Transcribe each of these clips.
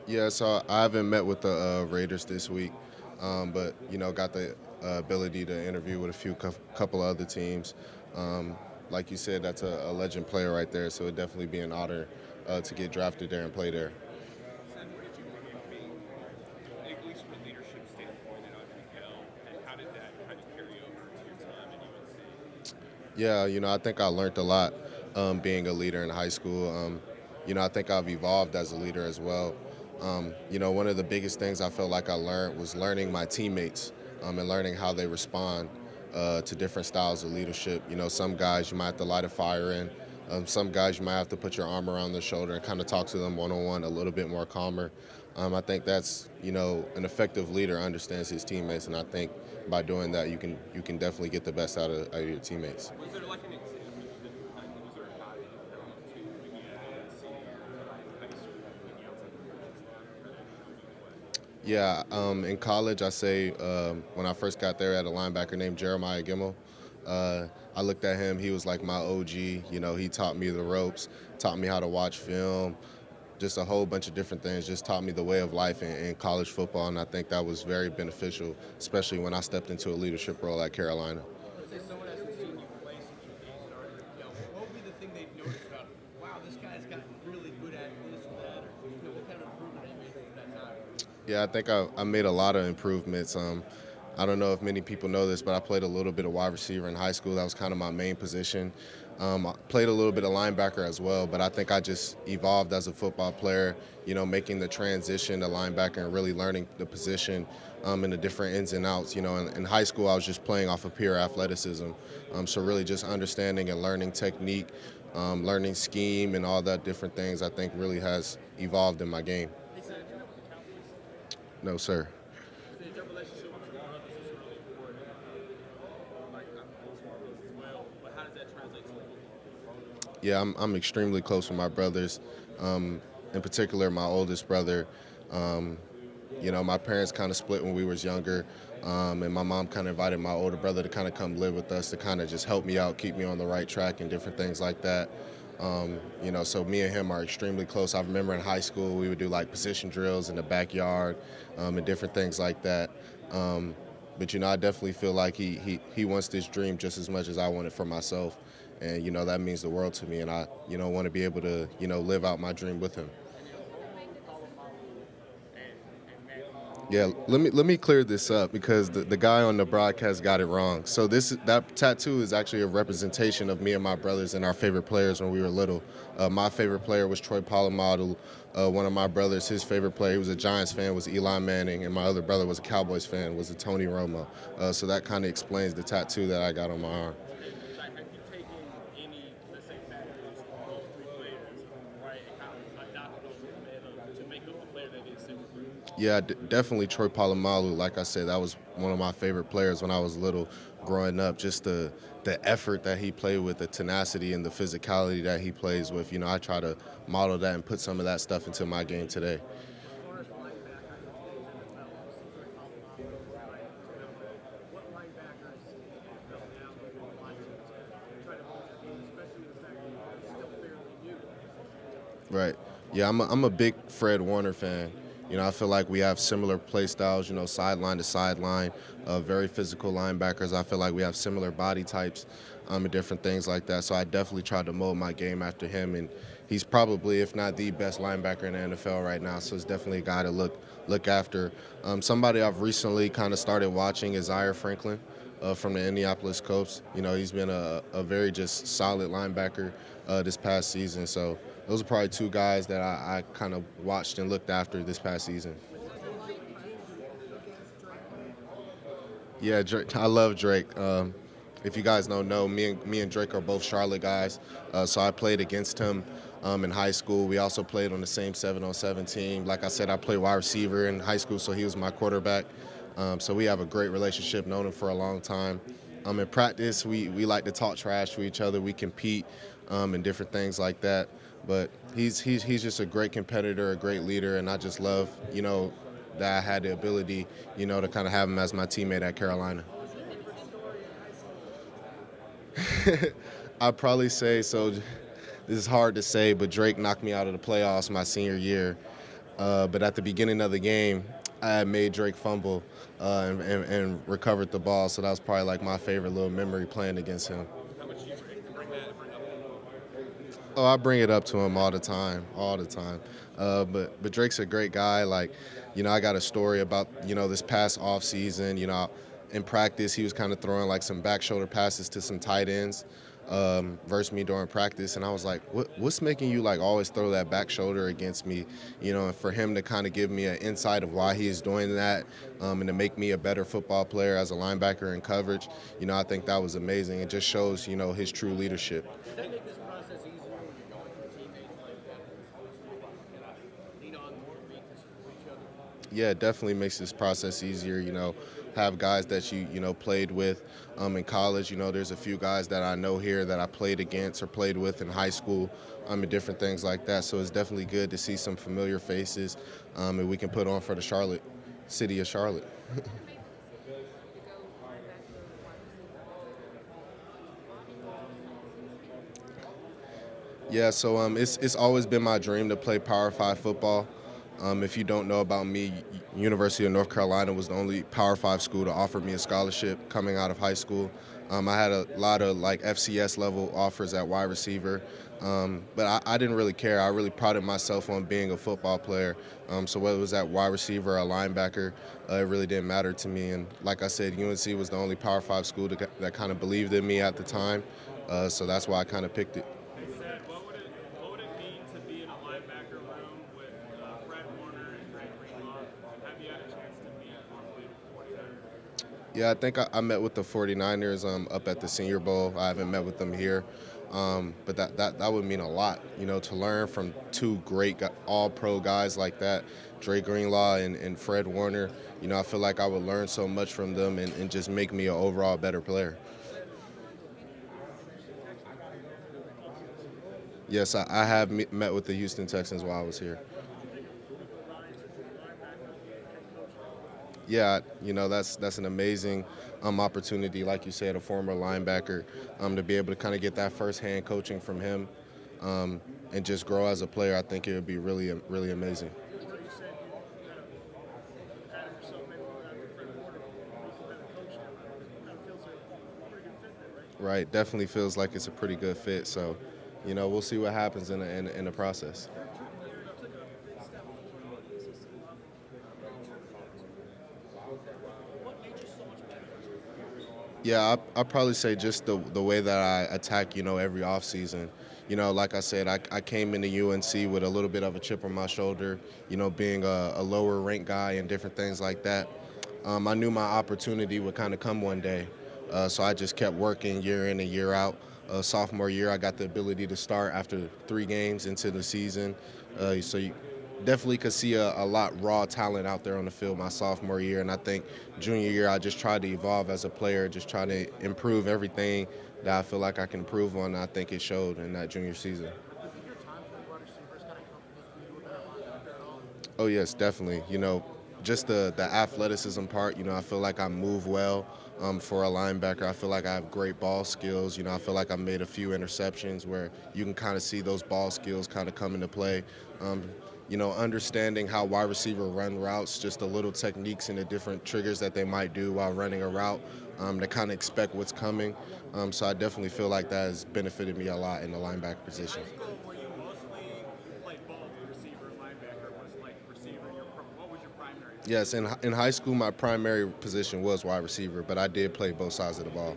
Yeah, so I haven't met with the Raiders this week, but got the ability to interview with a couple of other teams. Um, like you said, that's a legend player right there, so it'd definitely be an honor to get drafted there and play there. And what did you learn being, at least from a leadership standpoint at UL, and how did that kind of carry over to your time at UNC? Yeah, I think I learned a lot being a leader in high school. I think I've evolved as a leader as well. One of the biggest things I felt like I learned was learning my teammates and learning how they respond to different styles of leadership. Some guys you might have to light a fire in. Some guys you might have to put your arm around their shoulder and kind of talk to them one on one a little bit more calmer. I think that's an effective leader understands his teammates, and I think by doing that you can definitely get the best out of your teammates. Was there like an example that, like, was there a guy that you kind of looked to when you were at UNC or in high school, maybe outside the football that really showed you the way? Yeah, in college, I say when I first got there, I had a linebacker named Jeremiah Gimmel. I looked at him; he was like my OG. He taught me the ropes, taught me how to watch film, just a whole bunch of different things. Just taught me the way of life in college football, and I think that was very beneficial, especially when I stepped into a leadership role at Carolina. Let's say someone hasn't seen you play since your days started. What would be the thing they'd notice about, wow, this guy's gotten really good at this or that, or what kind of improvement have you made since that time? Yeah, I think I made a lot of improvements. I don't know if many people know this, but I played a little bit of wide receiver in high school. That was kind of my main position. I played a little bit of linebacker as well, but I think I just evolved as a football player, making the transition to linebacker and really learning the position and the different ins and outs. In high school, I was just playing off of pure athleticism. So really just understanding and learning technique, learning scheme, and all that different things, I think really has evolved in my game. He said, you know, with the Cowboys, No, sir. said your relationship with your brothers is really important. Like, I'm close with my brothers as well, but how does that translate to football? Yeah, I'm extremely close with my brothers. In particular, my oldest brother. Um, my parents kind of split when we was younger, and my mom kind of invited my older brother to kind of come live with us to kind of just help me out, keep me on the right track, and different things like that. So me and him are extremely close. I remember in high school we would do like position drills in the backyard and different things like that. But I definitely feel like he wants this dream just as much as I want it for myself, and that means the world to me. And I want to be able to live out my dream with him. Yeah, let me clear this up because the guy on the broadcast got it wrong. So that tattoo is actually a representation of me and my brothers and our favorite players when we were little. My favorite player was Troy Polamalu. One of my brothers, his favorite player, he was a Giants fan, was Eli Manning, and my other brother was a Cowboys fan, was a Tony Romo. So that kind of explains the tattoo that I got on my arm. Like, have you taken any, let's say, factors from those three players, right, and kind of adopted those to make up the player that is Cedric Gray? Yeah, definitely Troy Polamalu. Like I said, that was one of my favorite players when I was little, growing up. Just the effort that he played with, the tenacity and the physicality that he plays with. I try to model that and put some of that stuff into my game today. As far as linebacker in today's NFL, obviously Troy Polamalu is right. What linebackers in the NFL now that you're watching to try to push your game, especially the fact that you're still fairly new? Right. Yeah, I'm a big Fred Warner fan. I feel like we have similar play styles, sideline to sideline, very physical linebackers. I feel like we have similar body types and different things like that. So I definitely tried to mold my game after him. And he's probably, if not the best linebacker in the NFL right now. So it's definitely a guy to look after. Somebody I've recently kind of started watching is Zaire Franklin from the Indianapolis Colts. He's been a very just solid linebacker this past season. So those are probably two guys that I kind of watched and looked after this past season. Yeah, Drake, I love Drake. If you guys don't know, me and Drake are both Charlotte guys. So I played against him in high school. We also played on the same 7-on-7 team. Like I said, I played wide receiver in high school, so he was my quarterback. So we have a great relationship, known him for a long time. In practice, we like to talk trash to each other. We compete and different things like that. But he's just a great competitor, a great leader, and I just love, that I had the ability, to kind of have him as my teammate at Carolina. I'd probably say so. This is hard to say, but Drake knocked me out of the playoffs my senior year. But at the beginning of the game, I had made Drake fumble and recovered the ball. So that was probably like my favorite little memory playing against him. How much do you bring up? Oh, I bring it up to him all the time, all the time. But Drake's a great guy. Like, I got a story about this past off season. In practice he was kind of throwing like some back shoulder passes to some tight ends versus me during practice, and I was like, what's making you like always throw that back shoulder against me? And for him to kind of give me an insight of why he is doing that, and to make me a better football player as a linebacker in coverage, I think that was amazing. It just shows his true leadership. Does that make this process easier when you're going from teammates like that? Lean on more for each other. Yeah, it definitely makes this process easier. Have guys that you played with in college. There's a few guys that I know here that I played against or played with in high school, and different things like that. So it's definitely good to see some familiar faces, and we can put on for the city of Charlotte. Yeah, so it's always been my dream to play Power 5 football. If you don't know about me, University of North Carolina was the only Power 5 school to offer me a scholarship coming out of high school. I had a lot of like FCS level offers at wide receiver, but I didn't really care. I really prided myself on being a football player. So whether it was at wide receiver or a linebacker, it really didn't matter to me. And like I said, UNC was the only Power 5 school that kind of believed in me at the time. So that's why I kind of picked it. They said, what would it mean to be in a linebacker room with Fred Warner and Greg Greenlaw? Have you had a chance to meet or play with the 49ers? Yeah, I think I met with the 49ers up at the Senior Bowl. I haven't met with them here. But that would mean a lot, to learn from two great all-pro guys like that, Dre Greenlaw and Fred Warner. I feel like I would learn so much from them and just make me an overall better player. Yes, I have met with the Houston Texans while I was here. Yeah, that's an amazing opportunity, like you said, a former linebacker, to be able to kind of get that firsthand coaching from him, and just grow as a player. I think it would be really, really amazing. You said you had yourself maybe after Fred Warner, you better coach him. That feels like a pretty good fit there, right? Right, definitely feels like it's a pretty good fit. So, we'll see what happens in the process. Yeah, I probably say just the way that I attack, every offseason. Like I said, I came into UNC with a little bit of a chip on my shoulder, being a lower ranked guy and different things like that. I knew my opportunity would kind of come one day. So I just kept working year in and year out. Sophomore year, I got the ability to start after 3 games into the season. So you definitely could see a lot raw talent out there on the field my sophomore year. And I think junior year, I just tried to evolve as a player, just trying to improve everything that I feel like I can improve on. And I think it showed in that junior season. Do you think your time playing wide receivers kind of helped make you a better linebacker at all? Oh, yes, definitely. Just the athleticism part, I feel like I move well for a linebacker. I feel like I have great ball skills. I feel like I made a few interceptions where you can kind of see those ball skills kind of come into play. Understanding how wide receiver run routes, just the little techniques and the different triggers that they might do while running a route, to kind of expect what's coming. So I definitely feel like that has benefited me a lot in the linebacker position. High school, were you mostly played both receiver and linebacker? Was like receiver what was your primary? Yes, in high school, my primary position was wide receiver, but I did play both sides of the ball.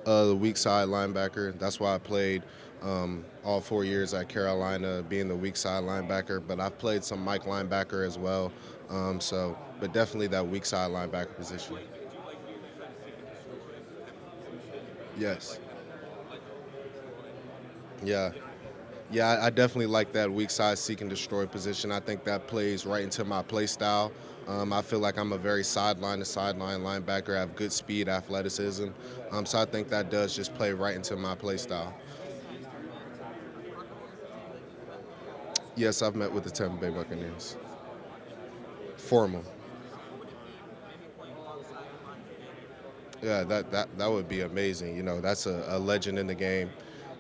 The weak side linebacker. That's why I played all 4 years at Carolina, being the weak side linebacker. But I've played some Mike linebacker as well. But definitely that weak side linebacker position. Yes. Yeah. Yeah, I definitely like that weak side seek and destroy position. I think that plays right into my play style. I feel like I'm a very sideline to sideline linebacker. I have good speed, athleticism. So I think that does just play right into my play style. Yes, I've met with the Tampa Bay Buccaneers. Formal. Yeah, that would be amazing. That's a legend in the game.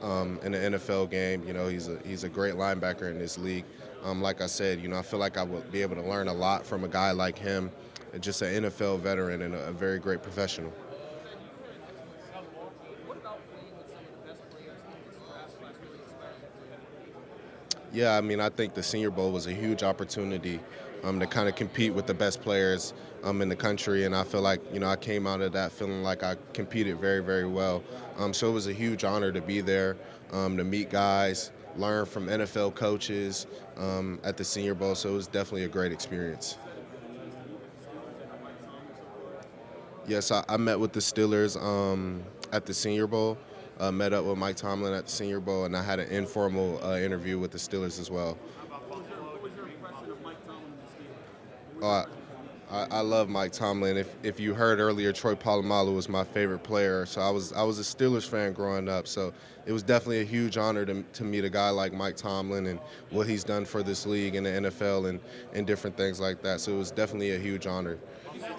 in the NFL game. You know, he's a great linebacker in this league. Like I said, you know, I feel like I would be able to learn a lot from a guy like him, just an NFL veteran and a very great professional. What about playing with some of the best players in this draft class really inspired you? Yeah, I mean, I think the Senior Bowl was a huge opportunity to kind of compete with the best players in the country, and I feel like you know I came out of that feeling like I competed very, very well. So it was a huge honor to be there, to meet guys, learn from NFL coaches at the Senior Bowl. So it was definitely a great experience. Yes, I met with the Steelers at the Senior Bowl. Met up with Mike Tomlin at the Senior Bowl, and I had an informal interview with the Steelers as well. What was your impression of Mike Tomlin and the Steelers? Uh, I love Mike Tomlin. If you heard earlier, Troy Polamalu was my favorite player. So I was a Steelers fan growing up. So it was definitely a huge honor to meet a guy like Mike Tomlin and what he's done for this league and the NFL and different things like that. So it was definitely a huge honor. You said